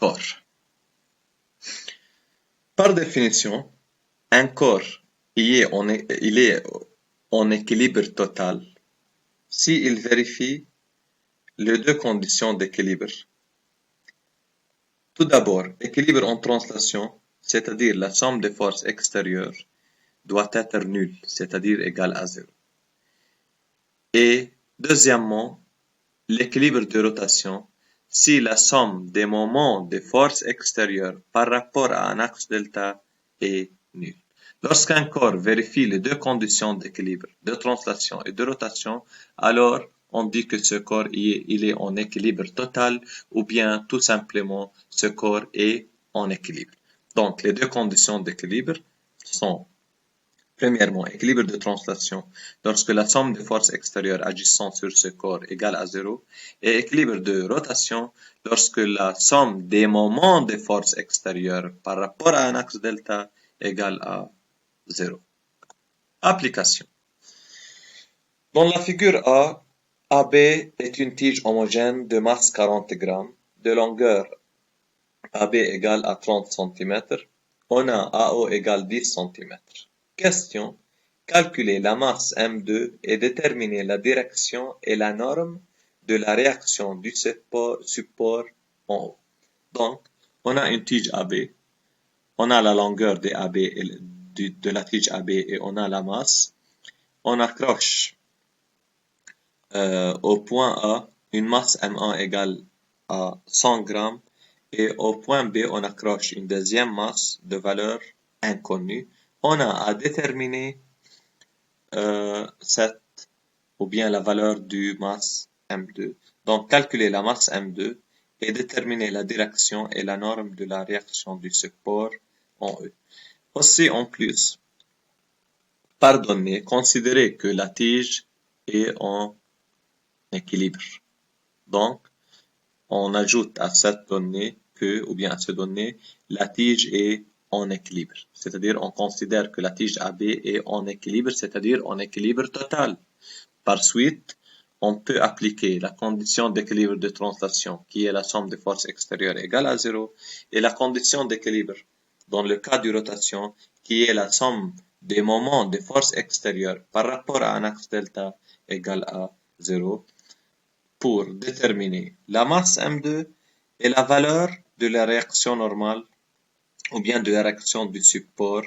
corps. Par définition, un corps il est en équilibre total s'il vérifie les deux conditions d'équilibre. Tout d'abord, équilibre en translation, c'est-à-dire la somme des forces extérieures, doit être nulle, c'est-à-dire égale à 0. Et deuxièmement, l'équilibre de rotation, si la somme des moments des forces extérieures par rapport à un axe delta est nulle. Lorsqu'un corps vérifie les deux conditions d'équilibre, de translation et de rotation, alors on dit que ce corps il est en équilibre total ou bien tout simplement ce corps est en équilibre. Donc les deux conditions d'équilibre sont premièrement, équilibre de translation, lorsque la somme des forces extérieures agissant sur ce corps égale à 0, et équilibre de rotation, lorsque la somme des moments des forces extérieures par rapport à un axe delta égale à 0. Application. Dans la figure A, AB est une tige homogène de masse 40 grammes, de longueur AB égale à 30 cm, on a AO égale 10 cm. Question. Calculer la masse M2 et déterminer la direction et la norme de la réaction du support en haut. Donc, on a une tige AB, on a la longueur de la tige AB et on a la masse. On accroche au point A une masse M1 égale à 100 grammes et au point B on accroche une deuxième masse de valeur inconnue. On a à déterminer ou bien la valeur du masse M2. Donc calculer la masse M2 et déterminer la direction et la norme de la réaction du support en E. Aussi en plus, par donnée, considérez que la tige est en équilibre. Donc, on ajoute à cette donnée ou bien à cette donnée, la tige est en équilibre. C'est-à-dire, on considère que la tige AB est en équilibre, c'est-à-dire en équilibre total. Par suite, on peut appliquer la condition d'équilibre de translation, qui est la somme des forces extérieures égale à 0, et la condition d'équilibre, dans le cas de rotation, qui est la somme des moments des forces extérieures par rapport à un axe delta égale à 0, pour déterminer la masse M2 et la valeur de la réaction normale ou bien de la réaction du support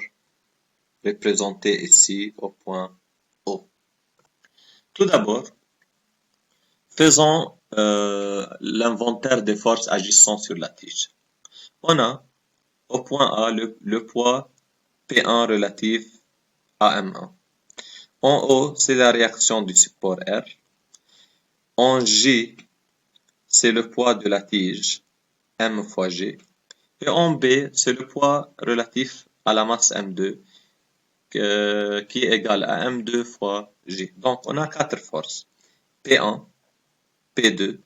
représentée ici au point O. Tout d'abord, faisons l'inventaire des forces agissant sur la tige. On a au point A le poids P1 relatif à M1. En haut, c'est la réaction du support R. En J, c'est le poids de la tige, M fois G. Et en B, c'est le poids relatif à la masse M2, qui est égal à M2 fois G. Donc, on a quatre forces. P1, P2,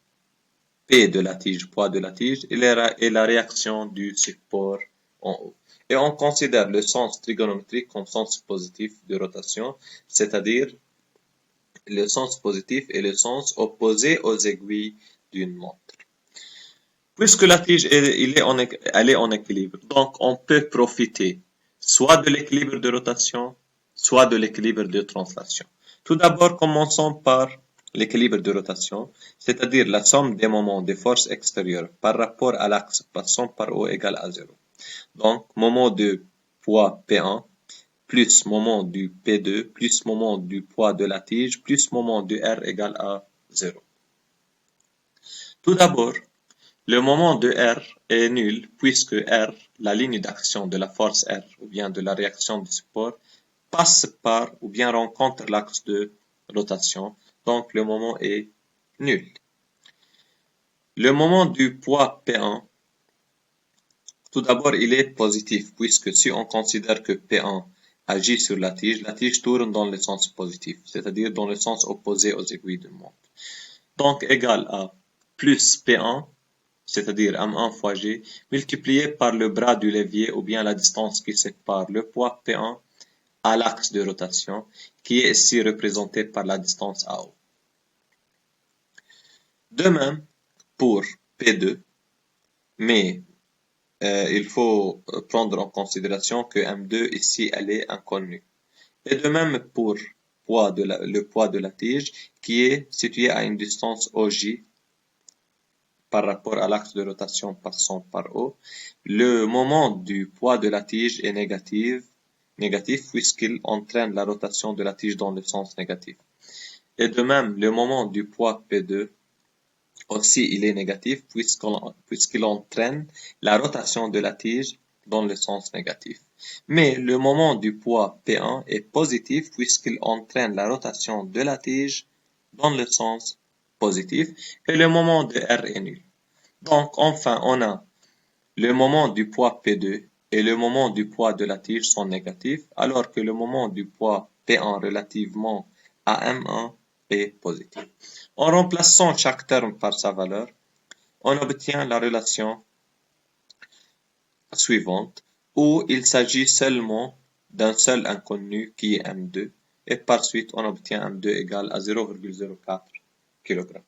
P de la tige, poids de la tige, et la réaction du support en haut. Et on considère le sens trigonométrique comme sens positif de rotation, c'est-à-dire le sens positif est le sens opposé aux aiguilles d'une montre. Puisque la tige elle est en équilibre, donc on peut profiter soit de l'équilibre de rotation, soit de l'équilibre de translation. Tout d'abord, commençons par l'équilibre de rotation, c'est-à-dire la somme des moments des forces extérieures par rapport à l'axe passant par O égale à 0. Donc, moment de poids P1 plus moment du P2 plus moment du poids de la tige plus moment du R égale à 0. Tout d'abord, le moment de R est nul puisque R, la ligne d'action de la force R ou bien de la réaction du support, passe par ou bien rencontre l'axe de rotation, donc le moment est nul. Le moment du poids P1, tout d'abord il est positif puisque si on considère que P1 agit sur la tige tourne dans le sens positif, c'est-à-dire dans le sens opposé aux aiguilles de montre. Donc égal à plus P1, c'est-à-dire M1 fois G, multiplié par le bras du levier ou bien la distance qui sépare le poids P1 à l'axe de rotation, qui est ici représenté par la distance AO. De même pour P2, mais il faut prendre en considération que M2 ici, elle est inconnue. Et de même pour le poids de la tige qui est situé à une distance OJ par rapport à l'axe de rotation passant par O, le moment du poids de la tige est négatif puisqu'il entraîne la rotation de la tige dans le sens négatif. Et de même, le moment du poids P2 aussi il est négatif puisqu'il entraîne la rotation de la tige dans le sens négatif. Mais le moment du poids P1 est positif puisqu'il entraîne la rotation de la tige dans le sens positif et le moment de R est nul. Donc enfin on a le moment du poids P2 et le moment du poids de la tige sont négatifs alors que le moment du poids P1 relativement à M1 est positif. En remplaçant chaque terme par sa valeur, on obtient la relation suivante où il s'agit seulement d'un seul inconnu qui est M2 et par suite on obtient M2 égale à 0,04 kg.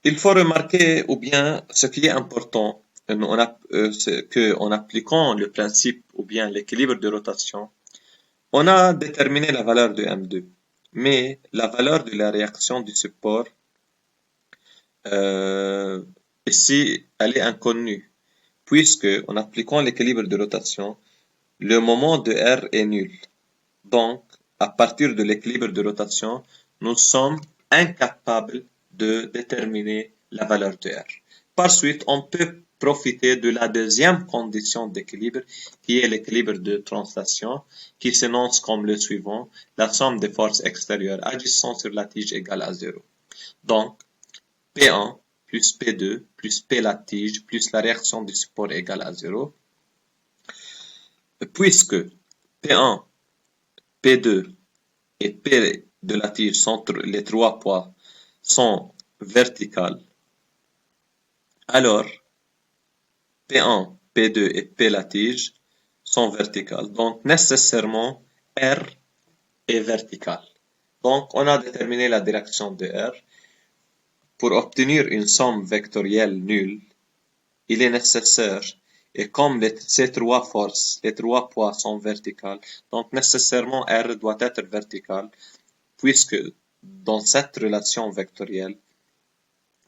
Il faut remarquer ou bien ce qui est important c'est qu'en appliquant le principe ou bien l'équilibre de rotation, on a déterminé la valeur de M2, mais la valeur de la réaction du support ici, elle est inconnue, puisque en appliquant l'équilibre de rotation, le moment de R est nul. Donc, à partir de l'équilibre de rotation, nous sommes incapables de déterminer la valeur de R. Par suite, on peut profiter de la deuxième condition d'équilibre, qui est l'équilibre de translation, qui s'énonce comme le suivant: la somme des forces extérieures agissant sur la tige égale à 0. Donc, P1 plus P2 plus P la tige plus la réaction du support égale à 0. Puisque P1, P2 et P de la tige sont les trois poids sont verticales, alors P1, P2 et P la tige sont verticales. Donc nécessairement R est vertical. Donc on a déterminé la direction de R. Pour obtenir une somme vectorielle nulle, il est nécessaire, et comme ces trois forces, les trois poids sont verticales, donc nécessairement R doit être vertical, puisque dans cette relation vectorielle,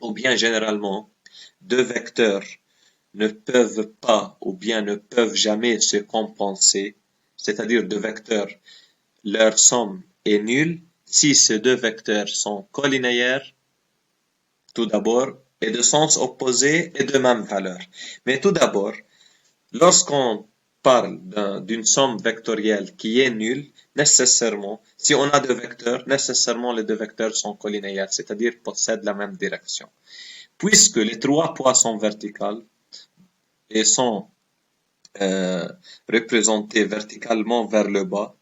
ou bien généralement, deux vecteurs ne peuvent pas ou bien ne peuvent jamais se compenser, c'est-à-dire deux vecteurs, leur somme est nulle si ces deux vecteurs sont collinéaires, tout d'abord, et de sens opposé et de même valeur. Mais tout d'abord, lorsqu'on parle d'une somme vectorielle qui est nulle, nécessairement, si on a deux vecteurs, nécessairement les deux vecteurs sont collinéaires, c'est-à-dire possèdent la même direction. Puisque les trois poids sont verticales et sont représentés verticalement vers le bas,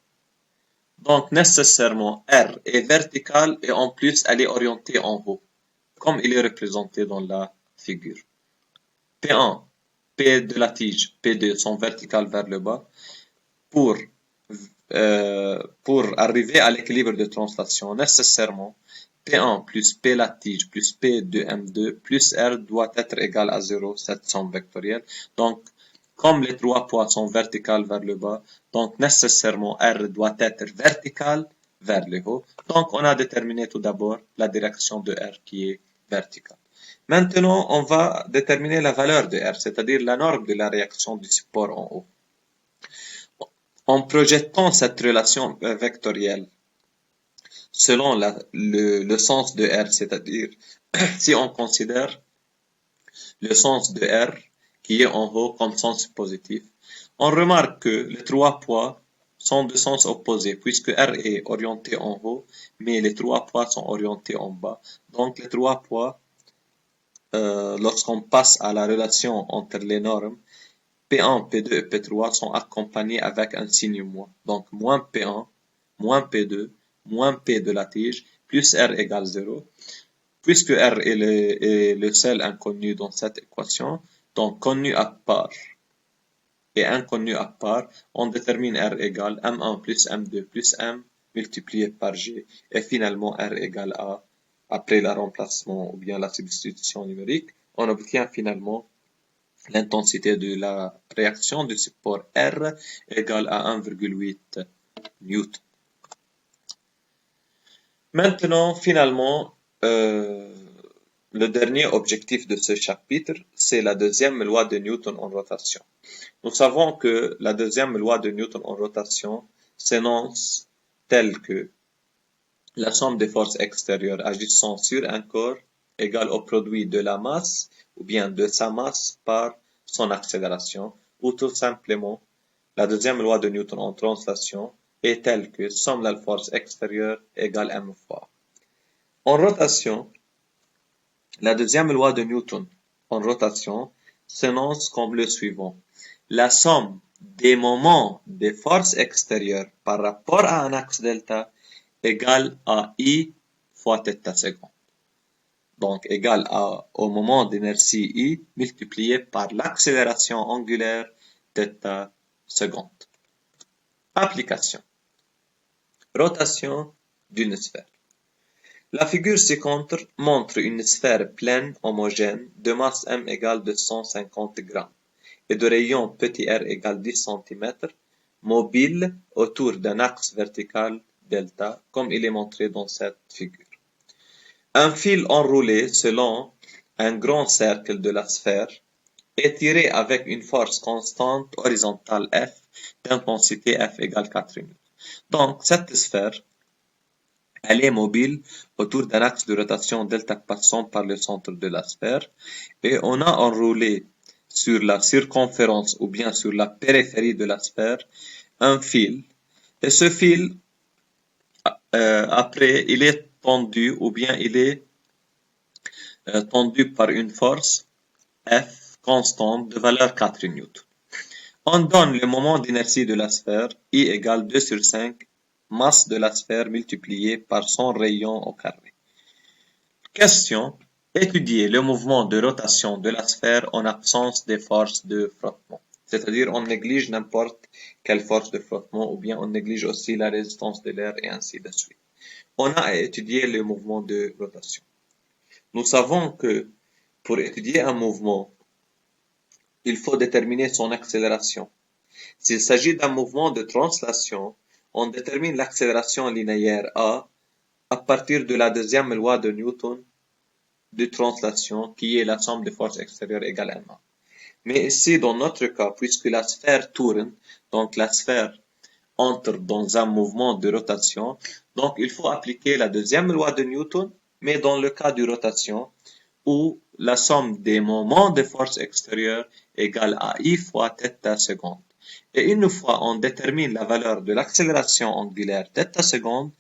donc nécessairement R est vertical et en plus elle est orientée en haut, comme il est représenté dans la figure. P1, P de la tige, P2 sont verticales vers le bas. Pour arriver à l'équilibre de translation, nécessairement, P1 plus P la tige plus P de M2 plus R doit être égal à 0, cette somme vectorielle. Donc, comme les trois poids sont verticales vers le bas, donc nécessairement R doit être vertical vers le haut. Donc, on a déterminé tout d'abord la direction de R qui est verticale. Maintenant, on va déterminer la valeur de R, c'est-à-dire la norme de la réaction du support en haut. En projetant cette relation vectorielle selon le sens de R, c'est-à-dire si on considère le sens de R qui est en haut comme sens positif, on remarque que les trois poids sont de sens opposé puisque R est orienté en haut, mais les trois poids sont orientés en bas. Donc les trois poids, lorsqu'on passe à la relation entre les normes, P1, P2 et P3 sont accompagnés avec un signe moins. Donc, moins P1, moins P2, moins P de la tige, plus R égale 0. Puisque R est le seul inconnu dans cette équation, donc connu à part et inconnu à part, on détermine R égale M1 plus M2 plus M multiplié par G. Et finalement, R égale A, après le remplacement ou bien la substitution numérique, on obtient finalement l'intensité de la réaction du support R égale à 1,8 newton. Maintenant, finalement, le dernier objectif de ce chapitre, c'est la deuxième loi de Newton en rotation. Nous savons que la deuxième loi de Newton en rotation s'énonce telle que la somme des forces extérieures agissant sur un corps égale au produit de la masse ou bien de sa masse par son accélération, ou tout simplement la deuxième loi de Newton en translation est telle que somme la force extérieure égale m fois. En rotation, la deuxième loi de Newton en rotation s'énonce comme le suivant. La somme des moments des forces extérieures par rapport à un axe delta égale à I fois θ seconde. Donc, égale au moment d'inertie I multiplié par l'accélération angulaire θ seconde. Application. Rotation d'une sphère. La figure ci-contre montre une sphère pleine homogène de masse m égale 250 g et de rayon petit r égale 10 cm, mobile autour d'un axe vertical delta, comme il est montré dans cette figure. Un fil enroulé selon un grand cercle de la sphère est tiré avec une force constante horizontale F d'intensité F égale 4 newtons. Donc, cette sphère, elle est mobile autour d'un axe de rotation delta passant par le centre de la sphère et on a enroulé sur la circonférence ou bien sur la périphérie de la sphère un fil et ce fil après il est tendu ou bien il est tendu par une force F constante de valeur 4 newtons. On donne le moment d'inertie de la sphère I égale 2 sur 5 masse de la sphère multipliée par son rayon au carré. Question. Étudier le mouvement de rotation de la sphère en absence des forces de frottement. C'est-à-dire on néglige n'importe quelle force de frottement ou bien on néglige aussi la résistance de l'air et ainsi de suite. On a à étudier le mouvement de rotation. Nous savons que pour étudier un mouvement, il faut déterminer son accélération. S'il s'agit d'un mouvement de translation, on détermine l'accélération linéaire à partir de la deuxième loi de Newton de translation qui est la somme des forces extérieures égale m. Mais ici, dans notre cas, puisque la sphère tourne, donc la sphère entre dans un mouvement de rotation, donc il faut appliquer la deuxième loi de Newton, mais dans le cas de rotation, où la somme des moments de force extérieure égale à I fois θ seconde. Et une fois on détermine la valeur de l'accélération angulaire θ seconde,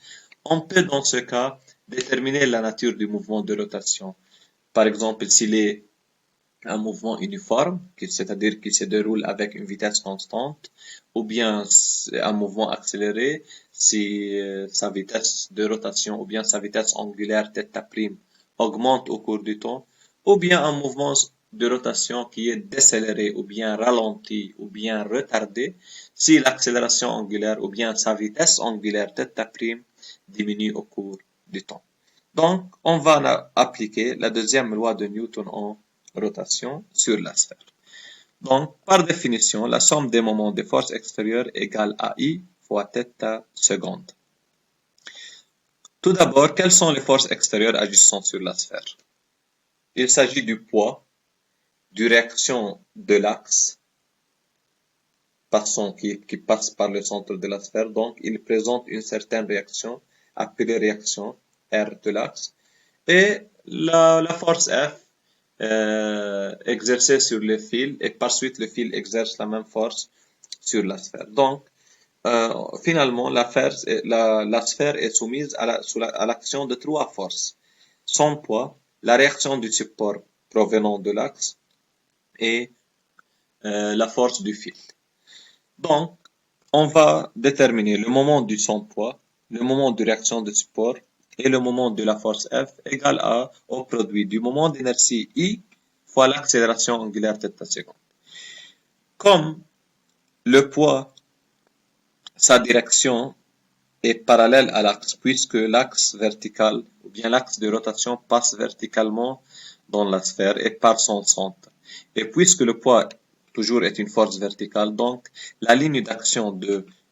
on peut dans ce cas déterminer la nature du mouvement de rotation. Par exemple, s'il est un mouvement uniforme, c'est-à-dire qu'il se déroule avec une vitesse constante, ou bien un mouvement accéléré, si sa vitesse de rotation ou bien sa vitesse angulaire θ' augmente au cours du temps, ou bien un mouvement de rotation qui est décéléré ou bien ralenti ou bien retardé, si l'accélération angulaire ou bien sa vitesse angulaire θ' diminue au cours du temps. Donc, on va appliquer la deuxième loi de Newton en rotation sur la sphère. Donc, par définition, la somme des moments de force extérieure égale à I fois θ seconde. Tout d'abord, quelles sont les forces extérieures agissant sur la sphère? Il s'agit du poids, du réaction de l'axe qui passe par le centre de la sphère. Donc, il présente une certaine réaction, appelée réaction R de l'axe, et la force F exercée sur le fil, et par suite le fil exerce la même force sur la sphère. Donc, finalement, la sphère est soumise à l'action de trois forces. Son poids, la réaction du support provenant de l'axe et la force du fil. Donc, on va déterminer le moment du son poids, le moment de réaction de support et le moment de la force F égale au produit du moment d'inertie I fois l'accélération angulaire θ seconde. Comme le poids, sa direction est parallèle à l'axe puisque l'axe vertical ou bien l'axe de rotation passe verticalement dans la sphère et par son centre. Et puisque le poids toujours est une force verticale, donc la ligne d'action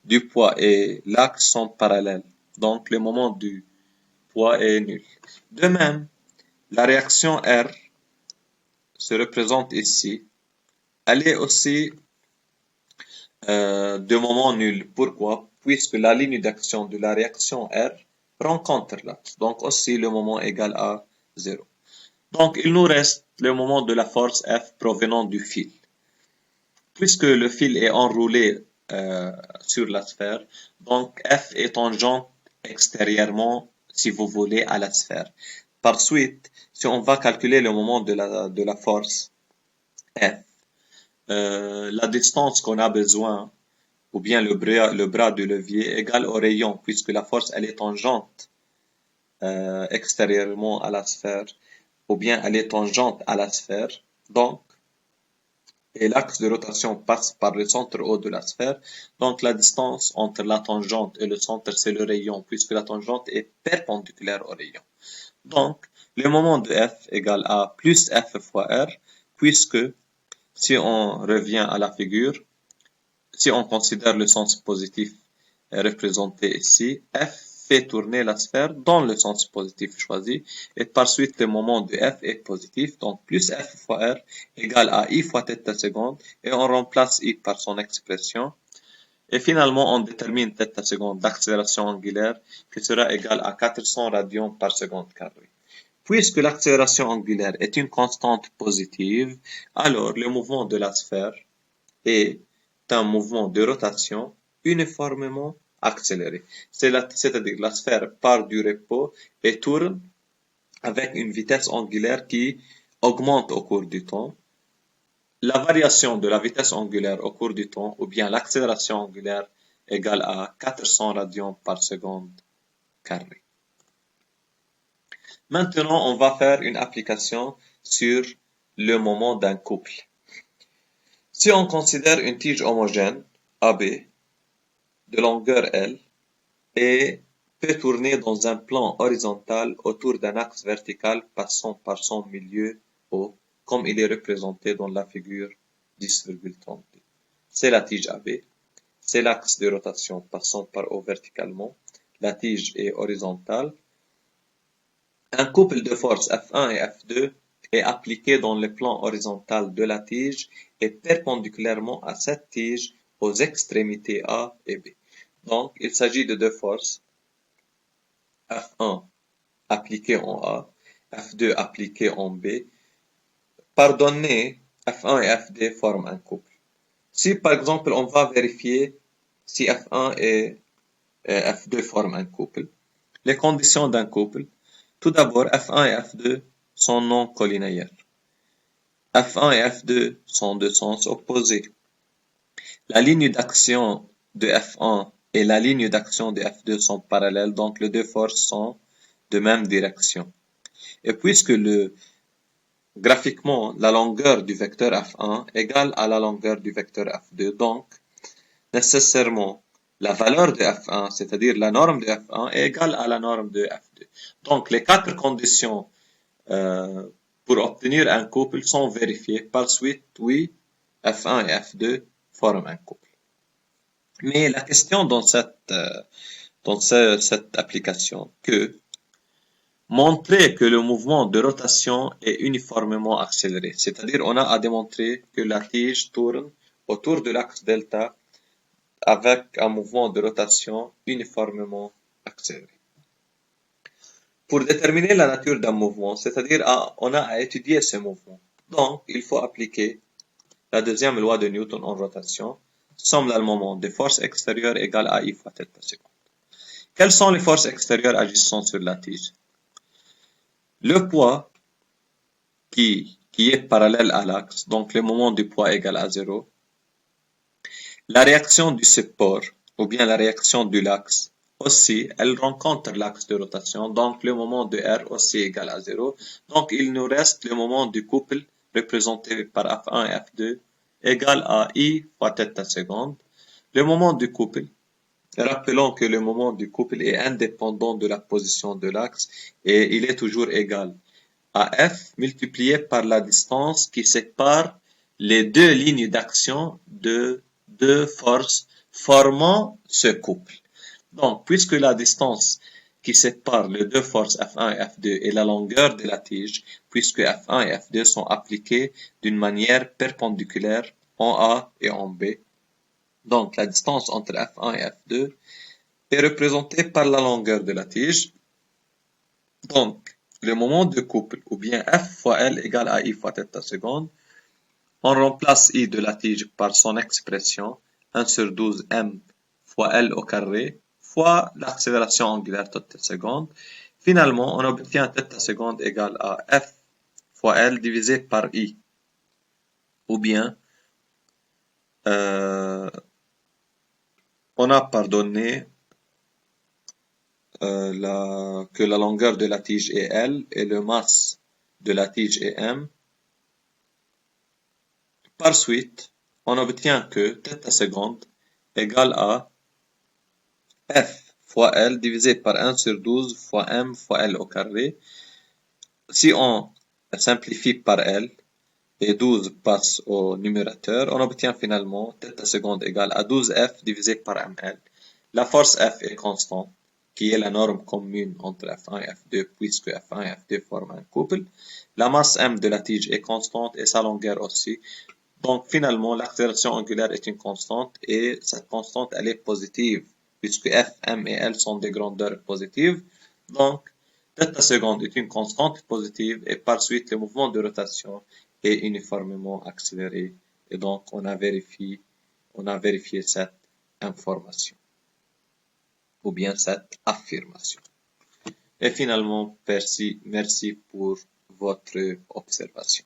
du poids et l'axe sont parallèles. Donc le moment du poids est nul. De même, la réaction R se représente ici. Elle est aussi de moment nul. Pourquoi? Puisque la ligne d'action de la réaction R rencontre l'axe. Donc aussi le moment égal à 0. Donc il nous reste le moment de la force F provenant du fil. Puisque le fil est enroulé sur la sphère, donc F est tangente extérieurement, si vous voulez, à la sphère. Par suite, si on va calculer le moment de la force F, la distance qu'on a besoin, ou bien le bras du levier, égale au rayon, puisque la force elle est tangente extérieurement à la sphère, ou bien elle est tangente à la sphère. Donc, et l'axe de rotation passe par le centre haut de la sphère. Donc la distance entre la tangente et le centre, c'est le rayon, puisque la tangente est perpendiculaire au rayon. Donc, le moment de F égale à plus F fois R, puisque si on revient à la figure, si on considère le sens positif représenté ici, F fait tourner la sphère dans le sens positif choisi, et par suite le moment de F est positif, donc plus F fois R égale à I fois θ seconde, et on remplace I par son expression, et finalement on détermine θ seconde d'accélération angulaire qui sera égale à 400 radians par seconde carrée. Puisque l'accélération angulaire est une constante positive, alors le mouvement de la sphère est un mouvement de rotation uniformément accéléré. C'est-à-dire la sphère part du repos et tourne avec une vitesse angulaire qui augmente au cours du temps. La variation de la vitesse angulaire au cours du temps, ou bien l'accélération angulaire, égale à 400 radians par seconde carré. Maintenant, on va faire une application sur le moment d'un couple. Si on considère une tige homogène, AB, de longueur L, et peut tourner dans un plan horizontal autour d'un axe vertical passant par son milieu O, comme il est représenté dans la figure 10,32. C'est la tige AB, c'est l'axe de rotation passant par O verticalement, la tige est horizontale. Un couple de forces F1 et F2 est appliqué dans le plan horizontal de la tige et perpendiculairement à cette tige aux extrémités A et B. Donc, il s'agit de deux forces, F1 appliqué en A, F2 appliqué en B. Par données, F1 et F2 forment un couple. Si par exemple on va vérifier si F1 et F2 forment un couple, les conditions d'un couple, tout d'abord F1 et F2 sont non collinéaires. F1 et F2 sont de sens opposés. La ligne d'action de F1 et la ligne d'action de F2 sont parallèles, donc les deux forces sont de même direction. Et puisque graphiquement, la longueur du vecteur F1 égale à la longueur du vecteur F2, donc nécessairement la valeur de F1, c'est-à-dire la norme de F1, est égale à la norme de F2. Donc les quatre conditions pour obtenir un couple sont vérifiées. Par suite, oui, F1 et F2 forment un couple. Mais la question dans cette application, que montrer que le mouvement de rotation est uniformément accéléré. C'est-à-dire, on a à démontrer que la tige tourne autour de l'axe delta avec un mouvement de rotation uniformément accéléré. Pour déterminer la nature d'un mouvement, c'est-à-dire, on a à étudier ce mouvement. Donc, il faut appliquer la deuxième loi de Newton en rotation, somme le moment des forces extérieures égale à I fois θ seconde. Quelles sont les forces extérieures agissant sur la tige? Le poids qui est parallèle à l'axe, donc le moment du poids égale à 0. La réaction du support, ou bien la réaction de l'axe, aussi, elle rencontre l'axe de rotation, donc le moment de R aussi égale à 0. Donc il nous reste le moment du couple, représenté par F1 et F2, égal à I fois θ seconde. Le moment du couple, rappelons que le moment du couple est indépendant de la position de l'axe et il est toujours égal AF multiplié par la distance qui sépare les deux lignes d'action de deux forces formant ce couple. Donc, puisque la distance qui sépare les deux forces F1 et F2 est la longueur de la tige, puisque F1 et F2 sont appliqués d'une manière perpendiculaire en A et en B. Donc, la distance entre F1 et F2 est représentée par la longueur de la tige. Donc, le moment de couple, ou bien F fois L égale à I fois θ seconde, on remplace I de la tige par son expression 1 sur 12 m fois L au carré fois l'accélération angulaire θ seconde. Finalement, on obtient θ seconde égale à F fois L divisé par I. Ou bien, on a pardonné que la longueur de la tige est L et le masse de la tige est M. Par suite, on obtient que θ seconde égale à F fois L divisé par 1 sur 12 fois M fois L au carré. Si on simplifie par L et 12 passe au numérateur, on obtient finalement θ seconde égale à 12F divisé par ML. La force F est constante, qui est la norme commune entre F1 et F2, puisque F1 et F2 forment un couple. La masse M de la tige est constante et sa longueur aussi. Donc finalement, l'accélération angulaire est une constante et cette constante, elle est positive, puisque F, M et L sont des grandeurs positives. Donc, θ seconde est une constante positive et par suite, le mouvement de rotation est uniformément accéléré. Et donc, on a vérifié cette information, ou bien cette affirmation. Et finalement, merci pour votre observation.